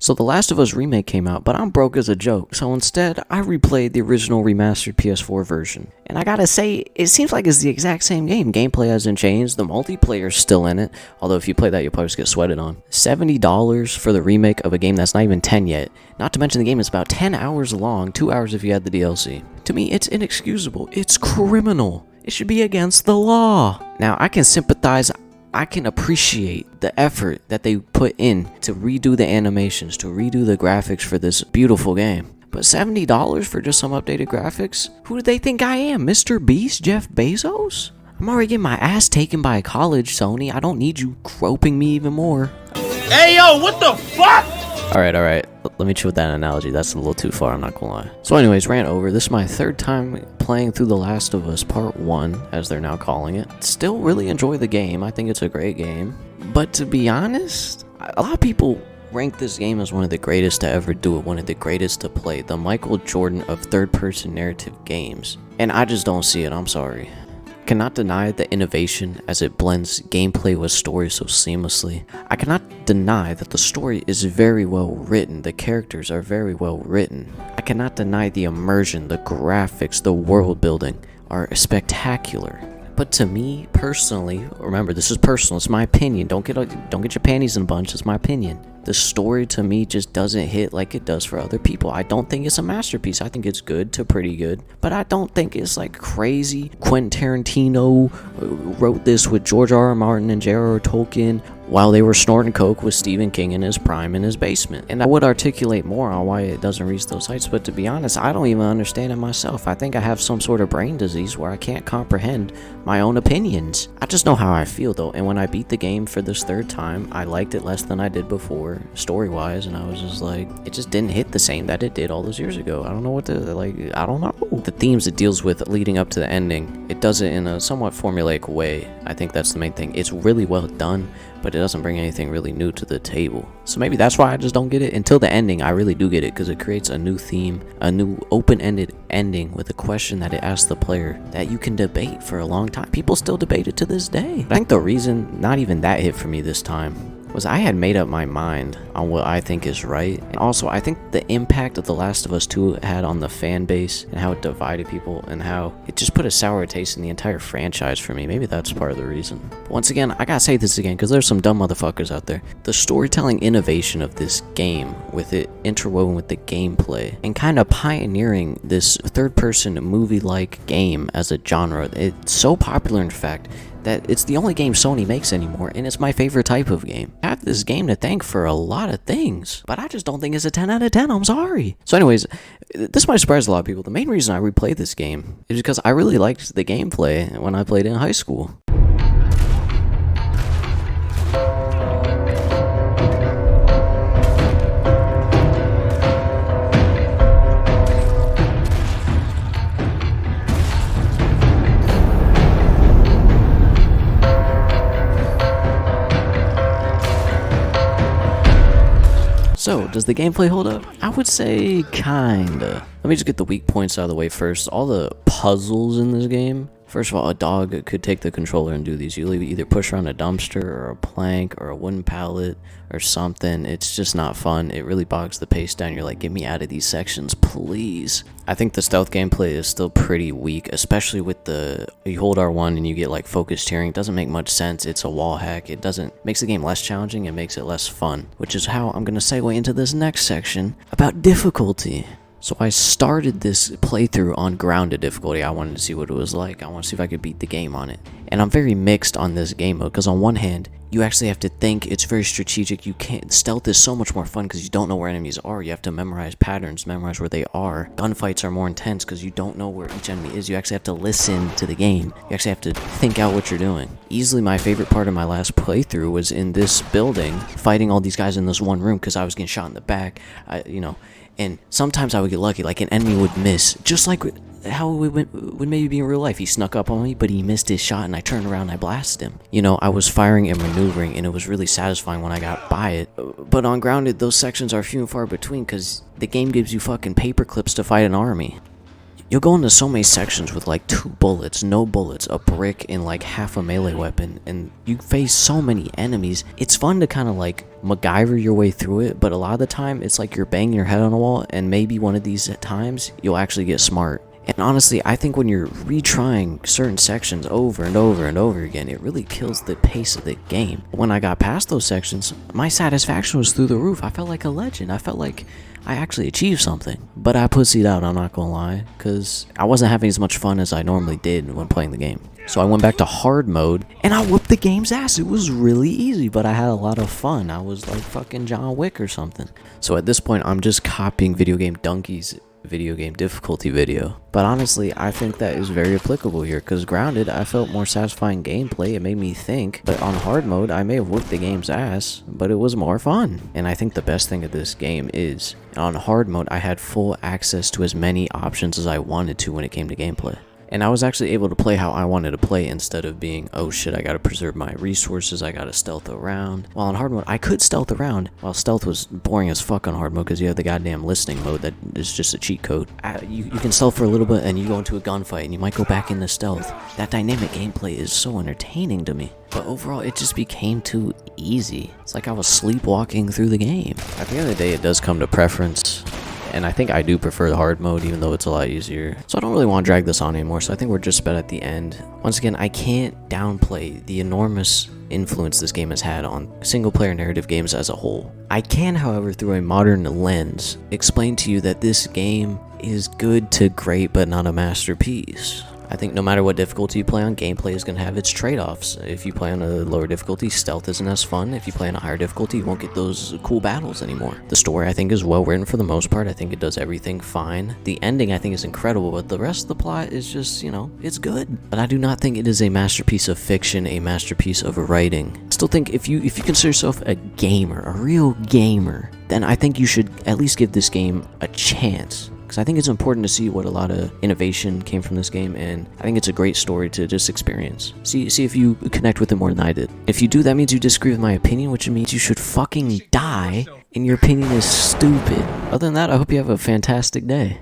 So The Last of Us Remake came out, but I'm broke as a joke, so instead, I replayed the original remastered PS4 version. And I gotta say, it seems like it's the exact same game. Gameplay hasn't changed, the multiplayer's still in it, although if you play that, you'll probably just get sweated on. $70 for the remake of a game that's not even 10 yet. Not to mention the game is about 10 hours long, 2 hours if you add the DLC. To me, it's inexcusable. It's criminal. It should be against the law. Now, I can sympathize, I can appreciate the effort that they put in to redo the animations, to redo the graphics for this beautiful game. But $70 for just some updated graphics? Who do they think I am, Mr. Beast, Jeff Bezos? I'm already getting my ass taken by college, Sony. I don't need you groping me even more. Hey yo, what the fuck? Alright. Let me chill with that analogy. That's a little too far, I'm not gonna lie. So anyways, rant over. This is my third time playing through The Last of Us Part 1, as they're now calling it. Still really enjoy the game. I think it's a great game. But to be honest, a lot of people rank this game as one of the greatest to ever do it, one of the greatest to play, the Michael Jordan of third-person narrative games. And I just don't see it, I'm sorry. Cannot deny the innovation as it blends gameplay with story so seamlessly. I cannot deny that the story is very well written, the characters are very well written. I cannot deny the immersion, the graphics, the world building are spectacular. But to me, personally, remember this is personal, it's my opinion, don't get your panties in a bunch, it's my opinion. The story to me just doesn't hit like it does for other people. I don't think it's a masterpiece. I think it's good to pretty good, but I don't think it's like crazy. Quentin Tarantino wrote this with George R.R. Martin and J.R.R. Tolkien while they were snorting coke with Stephen King in his prime in his basement. And I would articulate more on why it doesn't reach those heights, but to be honest, I don't even understand it myself. I think I have some sort of brain disease where I can't comprehend my own opinions. I just know how I feel though, and when I beat the game for this third time, I liked it less than I did before, story-wise, and I was just like, it just didn't hit the same that it did all those years ago. I don't know what to, I don't know. The themes it deals with leading up to the ending, it does it in a somewhat formulaic way. I think that's the main thing. It's really well done, but it doesn't bring anything really new to the table. So maybe that's why I just don't get it. Until the ending, I really do get it, because it creates a new theme, a new open-ended ending with a question that it asks the player that you can debate for a long time. People still debate it to this day. I think the reason not even that hit for me this time was I had made up my mind on what I think is right. And also, I think the impact of The Last of Us 2 had on the fan base and how it divided people and how it just put a sour taste in the entire franchise for me. Maybe that's part of the reason. But once again, I gotta say this again because there's some dumb motherfuckers out there. The storytelling innovation of this game, with it interwoven with the gameplay and kind of pioneering this third-person movie-like game as a genre. It's so popular, in fact, that it's the only game Sony makes anymore, and it's my favorite type of game. I have this game to thank for a lot of things, but I just don't think it's a 10 out of 10, I'm sorry. So anyways, this might surprise a lot of people. The main reason I replayed this game is because I really liked the gameplay when I played it in high school. So, does the gameplay hold up? I would say kinda. Let me just get the weak points out of the way first. All the puzzles in this game. First of all, a dog could take the controller and do these. You either push around a dumpster or a plank or a wooden pallet or something. It's just not fun. It really bogs the pace down. You're like, get me out of these sections, please. I think the stealth gameplay is still pretty weak, especially with you hold R1 and you get like focused hearing. It doesn't make much sense. It's a wall hack. Makes the game less challenging and makes it less fun, which is how I'm going to segue into this next section about difficulty. So I started this playthrough on grounded difficulty. I wanted to see what it was like. I want to see if I could beat the game on it. And I'm very mixed on this game mode, because on one hand, you actually have to think. It's very strategic. Stealth is so much more fun because you don't know where enemies are. You have to memorize patterns, memorize where they are. Gunfights are more intense because you don't know where each enemy is. You actually have to listen to the game. You actually have to think out what you're doing. Easily my favorite part of my last playthrough was in this building, fighting all these guys in this one room because I was getting shot in the back. And sometimes I would get lucky, like an enemy would miss, just like how it would maybe be in real life. He snuck up on me, but he missed his shot, and I turned around and I blasted him. I was firing and maneuvering, and it was really satisfying when I got by it. But on grounded, those sections are few and far between, because the game gives you fucking paper clips to fight an army. You'll go into so many sections with like 2 bullets, no bullets, a brick, and like half a melee weapon, and you face so many enemies. It's fun to kind of like MacGyver your way through it, but a lot of the time it's like you're banging your head on a wall, and maybe one of these times you'll actually get smart. And honestly, I think when you're retrying certain sections over and over and over again, it really kills the pace of the game. When I got past those sections, my satisfaction was through the roof. I felt like a legend. I felt like I actually achieved something. But I pussied out, I'm not gonna lie, because I wasn't having as much fun as I normally did when playing the game. So I went back to hard mode, and I whooped the game's ass. It was really easy, but I had a lot of fun. I was like fucking John Wick or something. So at this point, I'm just copying Video Game Donkey's video game difficulty video. But honestly, I think that is very applicable here, because Grounded, I felt more satisfying gameplay. It made me think. But on hard mode, I may have whooped the game's ass, but it was more fun. And I think the best thing of this game is, on hard mode, I had full access to as many options as I wanted to when it came to gameplay. And I was actually able to play how I wanted to play instead of being, oh shit, I gotta preserve my resources, I gotta stealth around. While on hard mode, I could stealth around, while stealth was boring as fuck on hard mode because you have the goddamn listening mode that is just a cheat code. You can stealth for a little bit and you go into a gunfight and you might go back into stealth. That dynamic gameplay is so entertaining to me. But overall, it just became too easy. It's like I was sleepwalking through the game. At the end of the day, it does come to preference. And I think I do prefer the hard mode, even though it's a lot easier. So I don't really want to drag this on anymore, so I think we're just about at the end. Once again, I can't downplay the enormous influence this game has had on single-player narrative games as a whole. I can, however, through a modern lens, explain to you that this game is good to great, but not a masterpiece. I think no matter what difficulty you play on, gameplay is going to have its trade-offs. If you play on a lower difficulty, stealth isn't as fun. If you play on a higher difficulty, you won't get those cool battles anymore. The story, I think, is well written for the most part. I think it does everything fine. The ending, I think, is incredible, but the rest of the plot is just, you know, it's good. But I do not think it is a masterpiece of fiction, a masterpiece of writing. I still think if you consider yourself a gamer, a real gamer, then I think you should at least give this game a chance. Because I think it's important to see what a lot of innovation came from this game, and I think it's a great story to just experience. See if you connect with it more than I did. If you do, that means you disagree with my opinion, which means you should fucking die, and your opinion is stupid. Other than that, I hope you have a fantastic day.